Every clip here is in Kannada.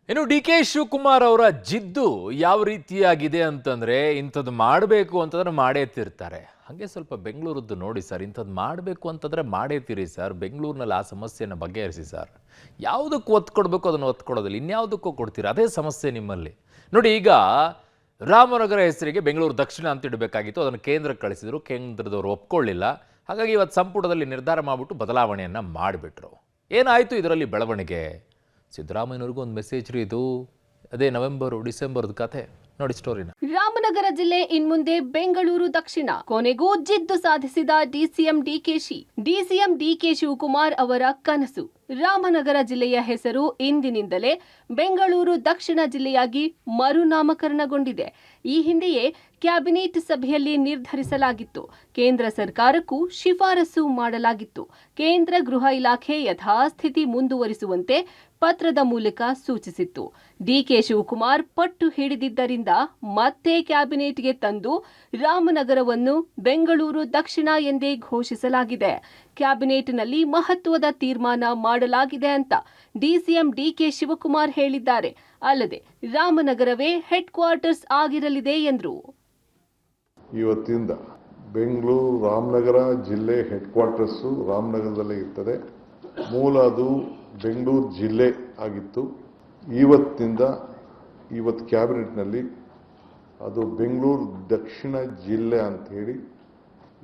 ಇನ್ನು ಡಿ ಕೆ ಶಿವಕುಮಾರ್ ಅವರ ಜಿದ್ದು ಯಾವ ರೀತಿಯಾಗಿದೆ ಅಂತಂದ್ರೆ ಇಂಥದ್ದು ಮಾಡಬೇಕು ಅಂತಂದ್ರೆ ಮಾಡೇ ತೀರ್ತಾರೆ. ಹಾಗೆ ಸ್ವಲ್ಪ ಬೆಂಗಳೂರದ್ದು ನೋಡಿ ಸರ್, ಇಂಥದ್ದು ಮಾಡಬೇಕು ಅಂತಂದ್ರೆ ಮಾಡೇ ತೀರಿ ಸರ್. ಬೆಂಗಳೂರಿನಲ್ಲಿ ಆ ಸಮಸ್ಯೆನ ಬಗೆಹರಿಸಿ ಸರ್. ಯಾವುದಕ್ಕೂ ಒತ್ತು ಕೊಡಬೇಕು ಅದನ್ನು ಒತ್ತು ಕೊಡೋದಿಲ್ಲ, ಇನ್ಯಾವುದಕ್ಕೂ ಕೊಡ್ತೀರಾ, ಅದೇ ಸಮಸ್ಯೆ ನಿಮ್ಮಲ್ಲಿ. ನೋಡಿ, ಈಗ ರಾಮನಗರ ಹೆಸರಿಗೆ ಬೆಂಗಳೂರು ದಕ್ಷಿಣ ಅಂತ ಇಡಬೇಕಾಗಿತ್ತು, ಅದನ್ನು ಕೇಂದ್ರಕ್ಕೆ ಕಳಿಸಿದ್ರು, ಕೇಂದ್ರದವರು ಒಪ್ಕೊಳ್ಳಿಲ್ಲ. ಹಾಗಾಗಿ ಇವತ್ತು ಸಂಪುಟದಲ್ಲಿ ನಿರ್ಧಾರ ಮಾಡಿಬಿಟ್ಟು ಬದಲಾವಣೆಯನ್ನು ಮಾಡಿಬಿಟ್ರು. ಏನಾಯಿತು ಇದರಲ್ಲಿ ಬೆಳವಣಿಗೆ? ಸಿದ್ದರಾಮಯ್ಯನವ್ರಿಗೂ ಒಂದು ಮೆಸೇಜ್ ರೀ ಇದು. ಅದೇ ನವೆಂಬರ್ ಡಿಸೆಂಬರ್ದ ಕಥೆ ನೋಡಿ ಸ್ಟೋರಿನ. ರಾಮನಗರ ಜಿಲ್ಲೆ ಇನ್ಮುಂದೆ ಬೆಂಗಳೂರು ದಕ್ಷಿಣ. ಕೊನೆಗೂ ಜಿದ್ದು ಸಾಧಿಸಿದ ಡಿಸಿಎಂ ಡಿಕೆ ಶಿವಕುಮಾರ್ ಅವರ ಕನಸು. ರಾಮನಗರ ಜಿಲ್ಲೆಯ ಹೆಸರು ಇಂದಿನಿಂದಲೇ ಬೆಂಗಳೂರು ದಕ್ಷಿಣ ಜಿಲ್ಲೆಯಾಗಿ ಮರುನಾಮಕರಣಗೊಂಡಿದೆ. ಈ ಹಿಂದೆಯೇ ಕ್ಯಾಬಿನೆಟ್ ಸಭೆಯಲ್ಲಿ ನಿರ್ಧರಿಸಲಾಗಿತ್ತು. ಕೇಂದ್ರ ಸರ್ಕಾರಕ್ಕೂ ಶಿಫಾರಸು ಮಾಡಲಾಗಿತ್ತು. ಕೇಂದ್ರ ಗೃಹ ಇಲಾಖೆ ಯಥಾಸ್ಥಿತಿ ಮುಂದುವರಿಸುವಂತೆ ಪತ್ರದ ಮೂಲಕ ಸೂಚಿಸಿತ್ತು. ಡಿಕೆ ಶಿವಕುಮಾರ್ ಪಟ್ಟು ಹಿಡಿದಿದ್ದರಿಂದ ಮತ್ತೆ ಕ್ಯಾಬಿನೆಟ್ಗೆ ತಂದು ರಾಮನಗರವನ್ನು ಬೆಂಗಳೂರು ದಕ್ಷಿಣ ಎಂದೇ ಘೋಷಿಸಲಾಗಿದೆ. ಕ್ಯಾಬಿನೆಟ್ನಲ್ಲಿ ಮಹತ್ವದ ತೀರ್ಮಾನ ಮಾಡಲಾಗಿದೆ ಅಂತ ಡಿಸಿಎಂ ಡಿಕೆ ಶಿವಕುಮಾರ್ ಹೇಳಿದ್ದಾರೆ. ಅಲ್ಲದೆ ರಾಮನಗರವೇ ಹೆಡ್ ಕ್ವಾರ್ಟರ್ಸ್ ಆಗಿರಲಿದೆ ಎಂದರು. ಇವತ್ತಿಂದ ಬೆಂಗಳೂರು ರಾಮನಗರ ಜಿಲ್ಲೆ ಹೆಡ್ ಕ್ವಾರ್ಟರ್ಸು ರಾಮನಗರದಲ್ಲೇ ಇರ್ತದೆ. ಮೂಲ ಅದು ಬೆಂಗಳೂರು ಜಿಲ್ಲೆ ಆಗಿತ್ತು. ಇವತ್ತು ಕ್ಯಾಬಿನೆಟ್ನಲ್ಲಿ ಅದು ಬೆಂಗಳೂರು ದಕ್ಷಿಣ ಜಿಲ್ಲೆ ಅಂತ ಹೇಳಿ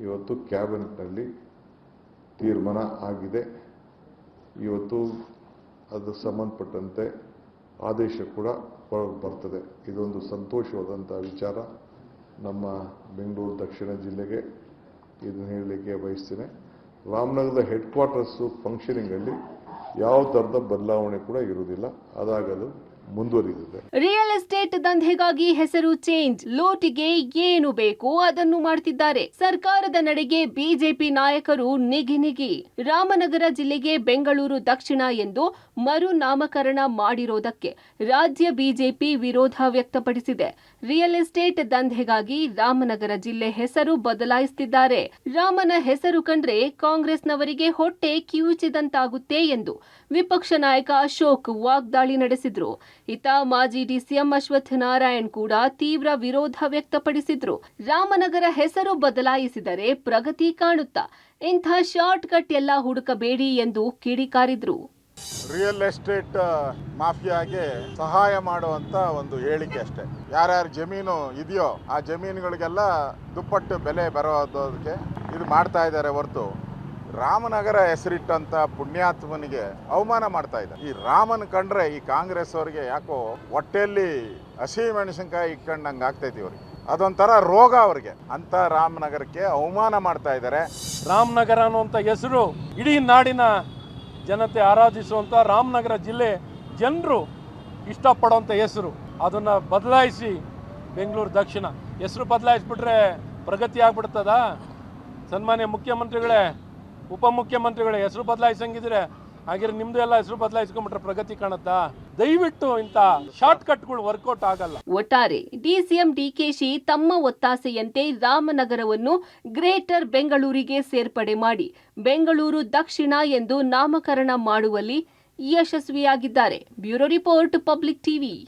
ಇವತ್ತು ಕ್ಯಾಬಿನೆಟ್ನಲ್ಲಿ ತೀರ್ಮಾನ ಆಗಿದೆ. ಇವತ್ತು ಅದು ಸಂಬಂಧಪಟ್ಟಂತೆ ಆದೇಶ ಕೂಡ ಬರ್ತದೆ. ಇದೊಂದು ಸಂತೋಷವಾದಂಥ ವಿಚಾರ ನಮ್ಮ ಬೆಂಗಳೂರು ದಕ್ಷಿಣ ಜಿಲ್ಲೆಗೆ. ಇದನ್ನು ಹೇಳಲಿಕ್ಕೆ ಬಯಸ್ತೇನೆ. ರಾಮನಗರದ ಹೆಡ್ ಕ್ವಾರ್ಟರ್ಸು ಫಂಕ್ಷನಿಂಗಲ್ಲಿ ಯಾವ ಥರದ ಬದಲಾವಣೆ ಕೂಡ ಇರುವುದಿಲ್ಲ, ಅದಾಗಲು ಮುಂದುವರಿದಿದೆ. ರಿಯಲ್ ಎಸ್ಟೇಟ್ ದಂಧೆಗಾಗಿ ಹೆಸರು ಚೇಂಜ್, ಲೂಟಿಗೆ ಏನು ಬೇಕು ಅದನ್ನು ಮಾಡ್ತಿದ್ದಾರೆ. ಸರ್ಕಾರದ ನಡೆಗೆ ಬಿಜೆಪಿ ನಾಯಕರು ನಿಗಿ. ರಾಮನಗರ ಜಿಲ್ಲೆಗೆ ಬೆಂಗಳೂರು ದಕ್ಷಿಣ ಎಂದು ಮರು ನಾಮಕರಣ ಮಾಡಿರೋದಕ್ಕೆ ರಾಜ್ಯ ಬಿಜೆಪಿ ವಿರೋಧ ವ್ಯಕ್ತಪಡಿಸಿದೆ. ರಿಯಲ್ ಎಸ್ಟೇಟ್ ದಂಧೆಗಾಗಿ ರಾಮನಗರ ಜಿಲ್ಲೆ ಹೆಸರು ಬದಲಾಯಿಸುತ್ತಿದ್ದಾರೆ. ರಾಮನ ಹೆಸರು ಕಂಡ್ರೆ ಕಾಂಗ್ರೆಸ್ನವರಿಗೆ ಹೊಟ್ಟೆ ಕಿವುಚಿದಂತಾಗುತ್ತೆ ಎಂದು ವಿಪಕ್ಷ ನಾಯಕ ಅಶೋಕ್ ವಾಗ್ದಾಳಿ ನಡೆಸಿದ್ರು. ಇತ್ತ ಮಾಜಿ ಡಿಸಿಎಂ ಅಶ್ವಥ್ ನಾರಾಯಣ್ ಕೂಡ ತೀವ್ರ ವಿರೋಧ ವ್ಯಕ್ತಪಡಿಸಿದ್ರು. ರಾಮನಗರ ಹೆಸರು ಬದಲಾಯಿಸಿದರೆ ಪ್ರಗತಿ ಕಾಣುತ್ತಾ, ಇಂಥ ಶಾರ್ಟ್ ಕಟ್ ಎಲ್ಲ ಹುಡುಕಬೇಡಿ ಎಂದು ಕಿಡಿಕಾರಿದ್ರು. ರಿಯಲ್ ಎಸ್ಟೇಟ್ ಮಾಫಿಯಾಗೆ ಸಹಾಯ ಮಾಡುವಂತ ಒಂದು ಹೇಳಿಕೆ ಅಷ್ಟೇ. ಯಾರ್ಯಾರ ಜಮೀನು ಇದೆಯೋ ಆ ಜಮೀನುಗಳಿಗೆಲ್ಲ ದುಪ್ಪಟ್ಟು ಬೆಲೆ ಬರೋದಕ್ಕೆ ಇದು ಮಾಡ್ತಾ ಇದ್ದಾರೆ ಹೊರತು ರಾಮನಗರ ಹೆಸರಿಟ್ಟಂತ ಪುಣ್ಯಾತ್ಮನಿಗೆ ಅವಮಾನ ಮಾಡ್ತಾ ಇದ್ದಾರೆ. ಈ ರಾಮನ್ ಕಂಡ್ರೆ ಈ ಕಾಂಗ್ರೆಸ್ ಅವರಿಗೆ ಯಾಕೋ ಹೊಟ್ಟೆಯಲ್ಲಿ ಹಸಿ ಮೆಣಸಿನಕಾಯಿ ಇಟ್ಕೊಂಡಂಗೆ ಆಗ್ತೈತಿ ಇವ್ರಿಗೆ. ಅದೊಂಥರ ರೋಗ ಅವ್ರಿಗೆ. ಅಂತ ರಾಮನಗರಕ್ಕೆ ಅವಮಾನ ಮಾಡ್ತಾ ಇದ್ದಾರೆ. ರಾಮನಗರ ಅನ್ನುವಂಥ ಹೆಸರು ಇಡೀ ನಾಡಿನ ಜನತೆ ಆರಾಧಿಸುವಂಥ ರಾಮನಗರ ಜಿಲ್ಲೆ ಜನರು ಇಷ್ಟಪಡುವಂಥ ಹೆಸರು, ಅದನ್ನು ಬದಲಾಯಿಸಿ ಬೆಂಗಳೂರು ದಕ್ಷಿಣ ಹೆಸರು ಬದಲಾಯಿಸ್ಬಿಟ್ರೆ ಪ್ರಗತಿ ಆಗ್ಬಿಡ್ತದ? ಸನ್ಮಾನ್ಯ ಮುಖ್ಯಮಂತ್ರಿಗಳೇ, ಉಪಮುಖ್ಯಮಂತ್ರಿಗಳೇ, ಹೆಸರು ಬದಲಾಯಿಸಂಗಿದ್ರೆ ಹಾಗಿದ್ರೆ ನಿಮ್ದು ಎಲ್ಲ ಹೆಸರು ಬದಲಾಯಿಸ್ಕೊಂಡ್ಬಿಟ್ರೆ ಪ್ರಗತಿ ಕಾಣುತ್ತಾ? ದಯವಿಟ್ಟು ಇಂಥ ಶಾರ್ಟ್ ಕಟ್ಗಳು ವರ್ಕೌಟ್ ಆಗಲ್ಲ. ಒಟ್ಟಾರೆ ಡಿಸಿಎಂ ಡಿಕೆಶಿ ತಮ್ಮ ಒತ್ತಾಸೆಯಂತೆ ರಾಮನಗರವನ್ನು ಗ್ರೇಟರ್ ಬೆಂಗಳೂರಿಗೆ ಸೇರ್ಪಡೆ ಮಾಡಿ ಬೆಂಗಳೂರು ದಕ್ಷಿಣ ಎಂದು ನಾಮಕರಣ ಮಾಡುವಲ್ಲಿ ಯಶಸ್ವಿಯಾಗಿದ್ದಾರೆ. Bureau report, public TV.